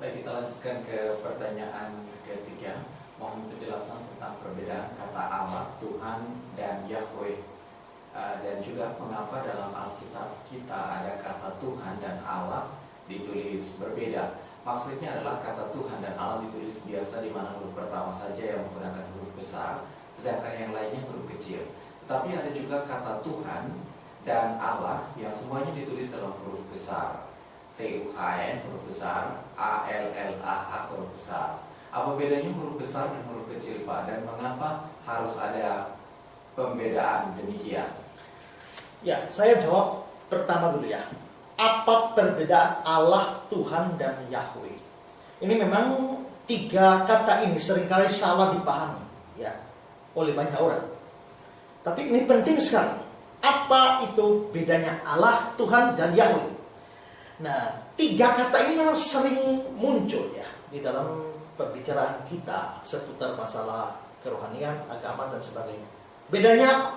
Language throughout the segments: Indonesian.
Baik, kita lanjutkan ke pertanyaan ketiga. Mohon penjelasan tentang perbedaan kata Allah, Tuhan, dan Yahweh. Dan juga mengapa dalam Alkitab kita ada kata Tuhan dan Allah ditulis berbeda. Maksudnya adalah kata Tuhan dan Allah ditulis biasa, di mana huruf pertama saja yang menggunakan huruf besar, sedangkan yang lainnya huruf kecil. Tetapi ada juga kata Tuhan dan Allah yang semuanya ditulis dalam huruf besar. T-U-H-N huruf besar, A-L-L-A-H huruf besar. Apa bedanya huruf besar dan huruf kecil, Pak? Dan mengapa harus ada pembedaan demikian? Ya, saya jawab pertama dulu ya. Apa perbedaan Allah, Tuhan, dan Yahweh? Ini memang tiga kata ini seringkali salah dipahami ya oleh banyak orang. Tapi ini penting sekali. Apa itu bedanya Allah, Tuhan, dan Yahweh? Nah, tiga kata ini memang sering muncul ya di dalam pembicaraan kita seputar masalah kerohanian, agama, dan sebagainya. Bedanya apa?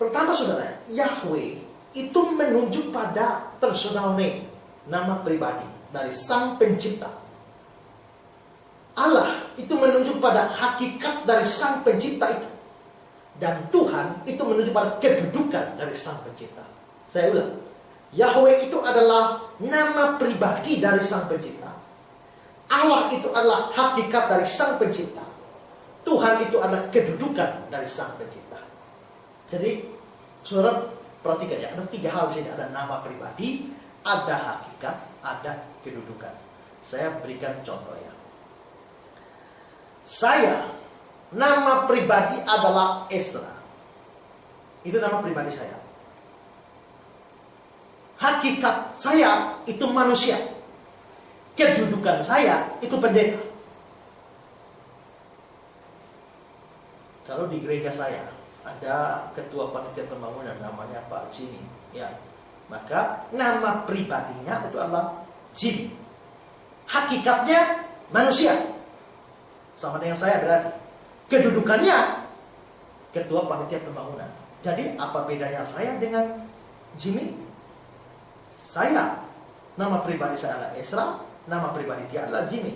Pertama, saudara, Yahweh itu menunjuk pada personal name, nama pribadi dari Sang Pencipta. Allah itu menunjuk pada hakikat dari Sang Pencipta itu. Dan Tuhan itu menunjuk pada kedudukan dari Sang Pencipta. Saya ulang, Yahweh itu adalah nama pribadi dari Sang Pencipta. Allah itu adalah hakikat dari Sang Pencipta. Tuhan itu adalah kedudukan dari Sang Pencipta. Jadi, saudara perhatikan ya, ada tiga hal di sini. Ada nama pribadi, ada hakikat, ada kedudukan. Saya berikan contoh ya. Saya, nama pribadi adalah Ezra. Itu nama pribadi saya. Hakikat saya itu manusia. Kedudukan saya itu pendeta. Kalau di gereja saya ada ketua panitia pembangunan namanya Pak Jimmy, ya, maka nama pribadinya itu adalah Jimmy. Hakikatnya manusia, sama dengan saya berarti. Kedudukannya ketua panitia pembangunan. Jadi apa bedanya saya dengan Jimmy? Saya, nama pribadi saya adalah Ezra, nama pribadi dia adalah Jimmy.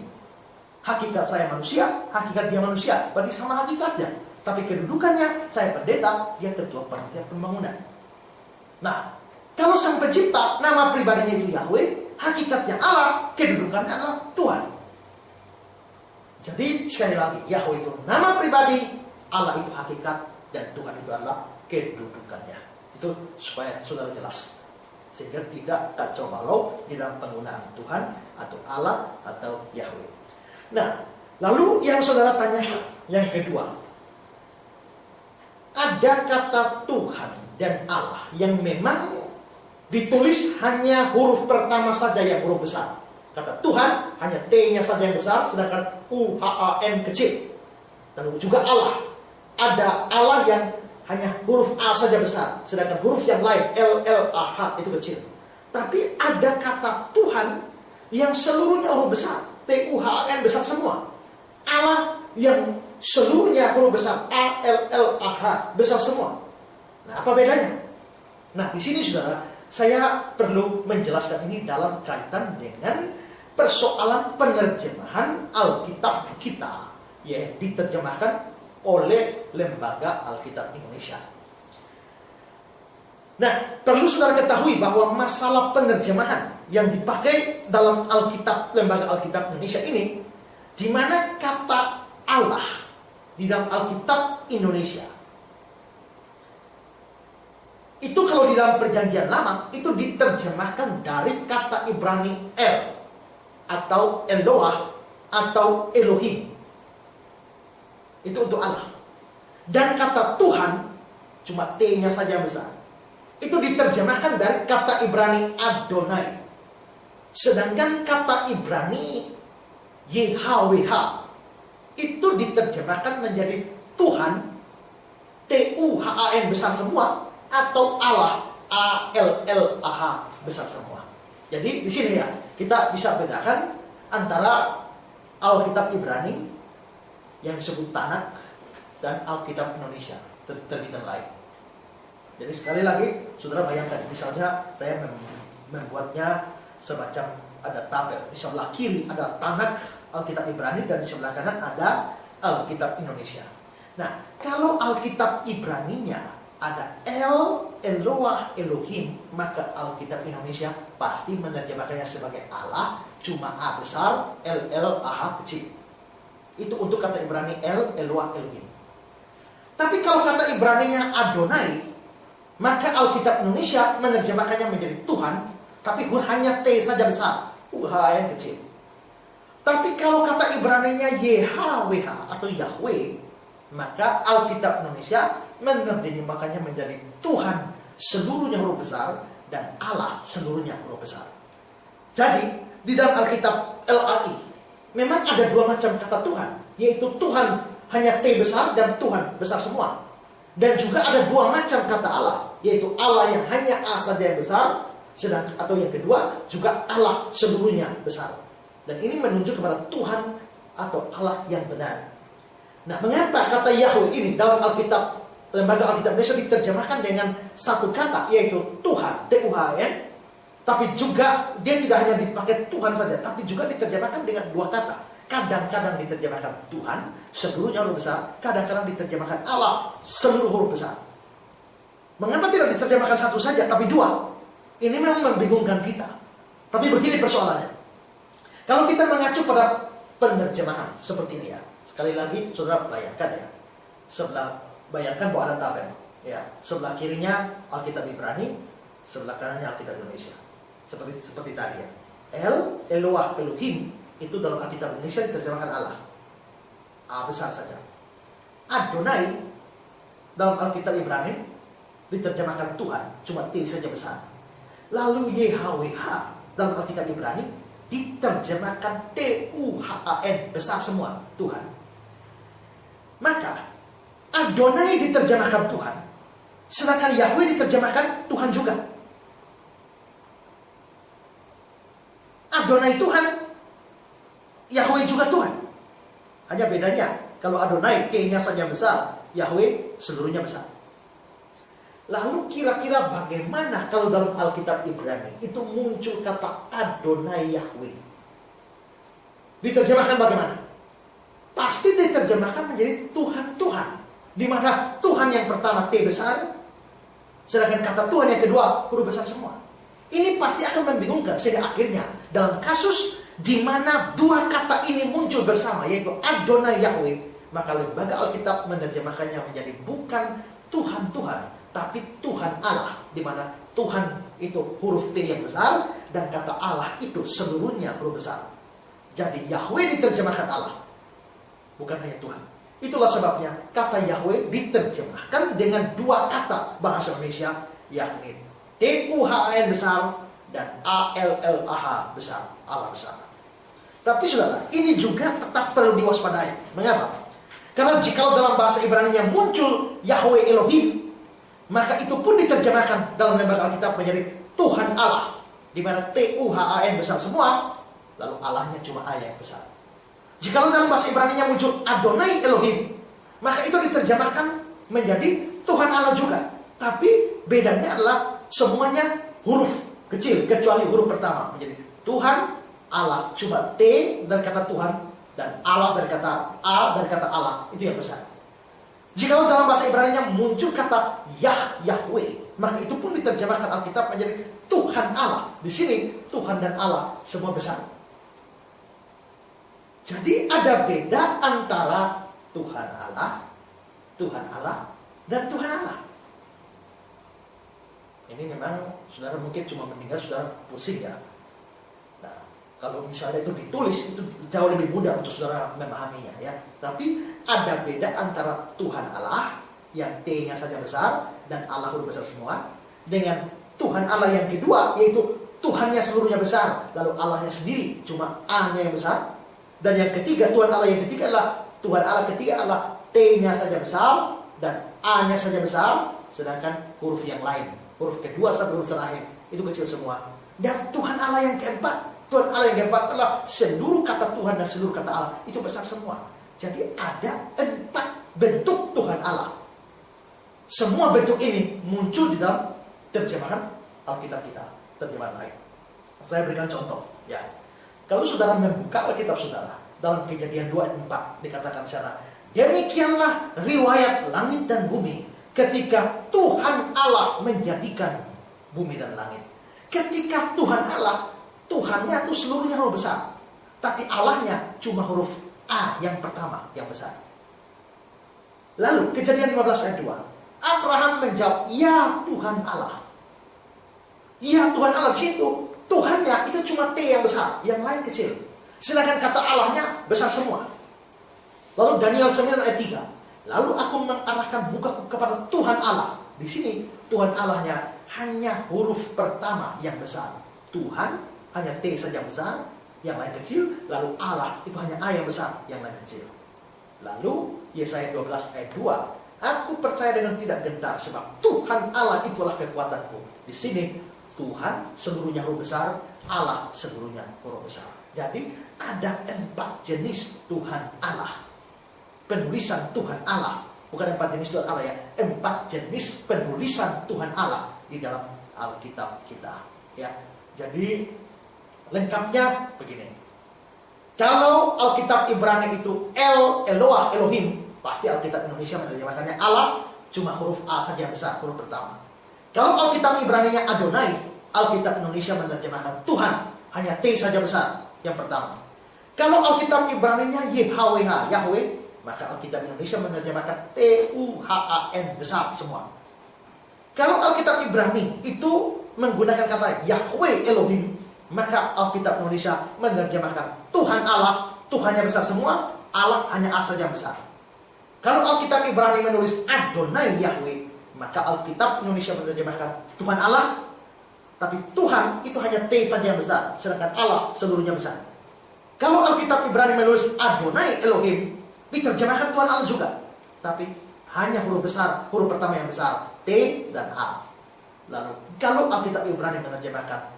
Hakikat saya manusia, hakikat dia manusia, berarti sama hakikatnya. Tapi kedudukannya, saya pendeta, dia ketua panitia pembangunan. Nah, kalau Sang Pencipta, nama pribadinya itu Yahweh, hakikatnya Allah, kedudukannya adalah Tuhan. Jadi sekali lagi, Yahweh itu nama pribadi, Allah itu hakikat, dan Tuhan itu adalah kedudukannya. Itu supaya saudara jelas, sehingga tidak kacau balau di dalam penggunaan Tuhan atau Allah atau Yahweh. Nah, lalu yang saudara tanyakan, yang kedua, ada kata Tuhan dan Allah yang memang ditulis hanya huruf pertama saja yang huruf besar. Kata Tuhan hanya T-nya saja yang besar, sedangkan U-H-A-N kecil. Lalu juga Allah, ada Allah yang hanya huruf A saja besar, sedangkan huruf yang lain L-L-A-H itu kecil. Tapi ada kata Tuhan yang seluruhnya huruf besar, T-U-H-A-N besar semua. Allah yang seluruhnya huruf besar A-L-L-A-H besar semua. Nah, apa bedanya? Nah, di sini saudara, saya perlu menjelaskan ini dalam kaitan dengan persoalan penerjemahan Alkitab kita, ya, diterjemahkan oleh Lembaga Alkitab Indonesia. Nah, perlu saudara ketahui bahwa masalah penerjemahan yang dipakai dalam Alkitab, Lembaga Alkitab Indonesia ini, di mana kata Allah di dalam Alkitab Indonesia itu, kalau di dalam Perjanjian Lama itu diterjemahkan dari kata Ibrani El atau Eloah atau Elohim. Itu untuk Allah. Dan kata Tuhan cuma T-nya saja besar. Itu diterjemahkan dari kata Ibrani Adonai. Sedangkan kata Ibrani YHWH itu diterjemahkan menjadi Tuhan, T-U-H-A-N besar semua, atau Allah, A-L-L-A-H besar semua. Jadi di sini ya kita bisa bedakan antara Alkitab Ibrani yang disebut Tanakh dan Alkitab Indonesia terbitan lain. Jadi sekali lagi saudara bayangkan, misalnya saya membuatnya semacam ada tabel, di sebelah kiri ada Tanakh Alkitab Ibrani, dan di sebelah kanan ada Alkitab Indonesia. Nah, kalau Alkitab Ibraninya ada El, Eloah, Elohim, maka Alkitab Indonesia pasti menerjemahkannya sebagai Allah, cuma A besar, El, Ah kecil. Itu untuk kata Ibrani El, Eloah, Elohim. Tapi kalau kata Ibraninya Adonai, maka Alkitab Indonesia menerjemahkannya menjadi Tuhan, tapi hanya T saja besar, yang kecil. Tapi kalau kata Ibraninya YHWH atau Yahweh, maka Alkitab Indonesia menerjemahkannya menjadi Tuhan seluruhnya huruf besar dan Allah seluruhnya huruf besar. Jadi di dalam Alkitab LAI memang ada dua macam kata Tuhan, yaitu Tuhan hanya T besar dan Tuhan besar semua. Dan juga ada dua macam kata Allah, yaitu Allah yang hanya A saja yang besar, sedang atau yang kedua juga Allah seluruhnya besar. Dan ini menunjuk kepada Tuhan atau Allah yang benar. Nah, mengapa kata Yahweh ini dalam Alkitab, Lembaga Alkitab Indonesia diterjemahkan dengan satu kata, yaitu Tuhan, Tuhan, tapi juga dia tidak hanya dipakai Tuhan saja, tapi juga diterjemahkan dengan dua kata. Kadang-kadang diterjemahkan Tuhan seluruhnya huruf besar, kadang-kadang diterjemahkan Allah seluruh huruf besar. Mengapa tidak diterjemahkan satu saja tapi dua? Ini memang membingungkan kita. Tapi begini persoalannya. Kalau kita mengacu pada penerjemahan seperti ini ya, sekali lagi saudara bayangkan ya, bayangkan bahwa ada tabel ya, sebelah kirinya Alkitab Ibrani, sebelah kanannya Alkitab Indonesia, seperti tadi ya. El, Eloah, Elohim itu dalam Alkitab Indonesia diterjemahkan Allah, A besar saja. Adonai dalam Alkitab Ibrani diterjemahkan Tuhan, cuma T saja besar. Lalu YHWH dalam Alkitab Ibrani diterjemahkan TUHAN, besar semua, Tuhan. Maka Adonai diterjemahkan Tuhan, sedangkan Yahweh diterjemahkan Tuhan juga. Adonai Tuhan, Yahweh juga Tuhan. Hanya bedanya, kalau Adonai T-nya saja besar, Yahweh seluruhnya besar. Lalu kira-kira bagaimana kalau dalam Alkitab Ibrani itu muncul kata Adonai Yahweh? Diterjemahkan bagaimana? Pasti diterjemahkan menjadi Tuhan-Tuhan, di mana Tuhan yang pertama T besar, sedangkan kata Tuhan yang kedua huruf besar semua. Ini pasti akan membingungkan, sehingga akhirnya dalam kasus di mana dua kata ini muncul bersama, yaitu Adonai Yahweh, maka lembaga Alkitab menerjemahkannya menjadi bukan Tuhan-Tuhan, tapi Tuhan Allah, di mana Tuhan itu huruf T yang besar dan kata Allah itu seluruhnya huruf besar. Jadi Yahweh diterjemahkan Allah, bukan hanya Tuhan. Itulah sebabnya kata Yahweh diterjemahkan dengan dua kata bahasa Indonesia, yakni TUHAN besar dan ALLAH besar, Allah besar. Tapi saudara, ini juga tetap perlu diwaspadai. Mengapa? Karena jika dalam bahasa Ibrani-nya muncul Yahweh Elohim, maka itu pun diterjemahkan dalam lembaga Alkitab menjadi Tuhan Allah, di mana TUHAN besar semua, lalu Allahnya cuma A yang besar. Jika dalam bahasa Ibrani-nya muncul Adonai Elohim, maka itu diterjemahkan menjadi Tuhan Allah juga. Tapi bedanya adalah semuanya huruf kecil, kecuali huruf pertama menjadi Tuhan Allah, cuma T dari kata Tuhan dan Allah dari kata A dari kata Allah, itu yang besar. Jika dalam bahasa Ibrani-nya muncul kata Yahweh, maka itu pun diterjemahkan Alkitab menjadi Tuhan Allah. Di sini Tuhan dan Allah semua besar. Jadi ada beda antara Tuhan Allah, dan Tuhan Allah. Ini memang saudara mungkin cuma mendengar, saudara pusing ya. Nah, kalau misalnya itu ditulis, itu jauh lebih mudah untuk saudara memahaminya ya. Tapi ada beda antara Tuhan Allah yang T-nya saja besar dan Allah huruf besar semua, dengan Tuhan Allah yang kedua, yaitu Tuhannya seluruhnya besar, lalu Allahnya sendiri cuma A-nya yang besar. Dan yang ketiga, Tuhan Allah yang ketiga adalah Tuhan Allah ketiga adalah T-nya saja besar dan A-nya saja besar, sedangkan huruf yang lain, huruf kedua sampai huruf terakhir itu kecil semua. Dan Tuhan Allah yang keempat, Tuhan Allah yang keempat adalah seluruh kata Tuhan dan seluruh kata Allah itu besar semua. Jadi ada 4 bentuk Tuhan Allah. Semua bentuk ini muncul di dalam terjemahan Alkitab kita, terjemahan lain. Saya berikan contoh. Ya. Kalau saudara membuka Alkitab saudara, dalam Kejadian 2 ayat 4 dikatakan di sana, demikianlah riwayat langit dan bumi ketika Tuhan Allah menjadikan bumi dan langit. Ketika Tuhan Allah, Tuhannya itu seluruhnya huruf besar, tapi Allahnya cuma huruf A yang pertama, yang besar. Lalu Kejadian 15 ayat 2, Abraham menjawab, ya Tuhan Allah. Ya Tuhan Allah, di situ Tuhannya itu cuma T yang besar, yang lain kecil. Sedangkan kata Allahnya besar semua. Lalu Daniel 9 ayat 3, lalu aku mengarahkan mukaku kepada Tuhan Allah. Di sini Tuhan Allahnya hanya huruf pertama yang besar. Tuhan hanya T saja besar, yang lain kecil. Lalu Allah itu hanya A yang besar, yang lain kecil. Lalu Yesaya 12 ayat 2, aku percaya dengan tidak gentar sebab Tuhan Allah itulah kekuatanku. Di sini Tuhan seluruhnya huruf besar, Allah seluruhnya huruf besar. Jadi ada 4 jenis Tuhan Allah. Penulisan Tuhan Allah, bukan 4 jenis Tuhan Allah ya, 4 jenis penulisan Tuhan Allah di dalam Alkitab kita. Ya, jadi lengkapnya begini. Kalau Alkitab Ibrani itu Eloah, Elohim, pasti Alkitab Indonesia menerjemahkannya Allah, cuma huruf A saja besar, huruf pertama. Kalau Alkitab Ibraninya Adonai, Alkitab Indonesia menerjemahkan Tuhan, hanya T saja besar, yang pertama. Kalau Alkitab Ibraninya YHWH, Yahweh, maka Alkitab Indonesia menerjemahkan TUHAN, besar semua. Kalau Alkitab Ibrani itu menggunakan kata Yahweh Elohim, maka Alkitab Indonesia menerjemahkan Tuhan Allah, Tuhannya besar semua, Allah hanya A saja besar. Kalau Alkitab Ibrani menulis Adonai Yahweh, maka Alkitab Indonesia menerjemahkan Tuhan Allah, tapi Tuhan itu hanya T saja yang besar, sedangkan Allah seluruhnya besar. Kalau Alkitab Ibrani menulis Adonai Elohim, diterjemahkan Tuhan Allah juga, tapi hanya huruf besar, huruf pertama yang besar, T dan A. Lalu kalau Alkitab Ibrani menerjemahkan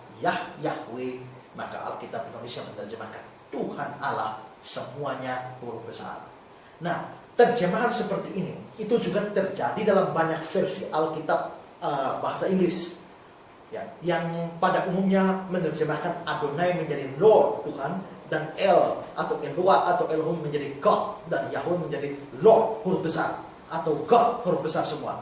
Yahweh, maka Alkitab Indonesia menerjemahkan Tuhan Allah, semuanya huruf besar. Nah, terjemahan seperti ini itu juga terjadi dalam banyak versi Alkitab bahasa Inggris, ya, yang pada umumnya menerjemahkan Adonai menjadi Lord, Tuhan, dan El atau Eloah atau Elohim menjadi God, dan Yahweh menjadi Lord, huruf besar, atau God, huruf besar semua.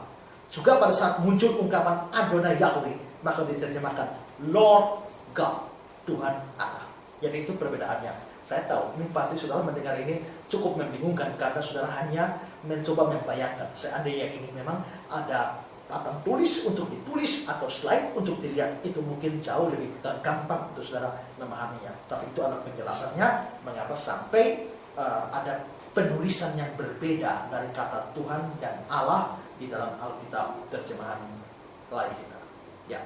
Juga pada saat muncul ungkapan Adonai Yahweh, maka diterjemahkan Lord God, Tuhan Allah. Jadi itu perbedaannya. Saya tahu ini pasti saudara mendengar ini cukup membingungkan, karena saudara hanya mencoba membayangkan seandainya ini memang ada papan tulis untuk ditulis atau slide untuk dilihat, itu mungkin jauh lebih gampang untuk saudara memahaminya. Tapi itu adalah penjelasannya mengapa sampai ada penulisan yang berbeda dari kata Tuhan dan Allah di dalam Alkitab terjemahan lain kita. Ya.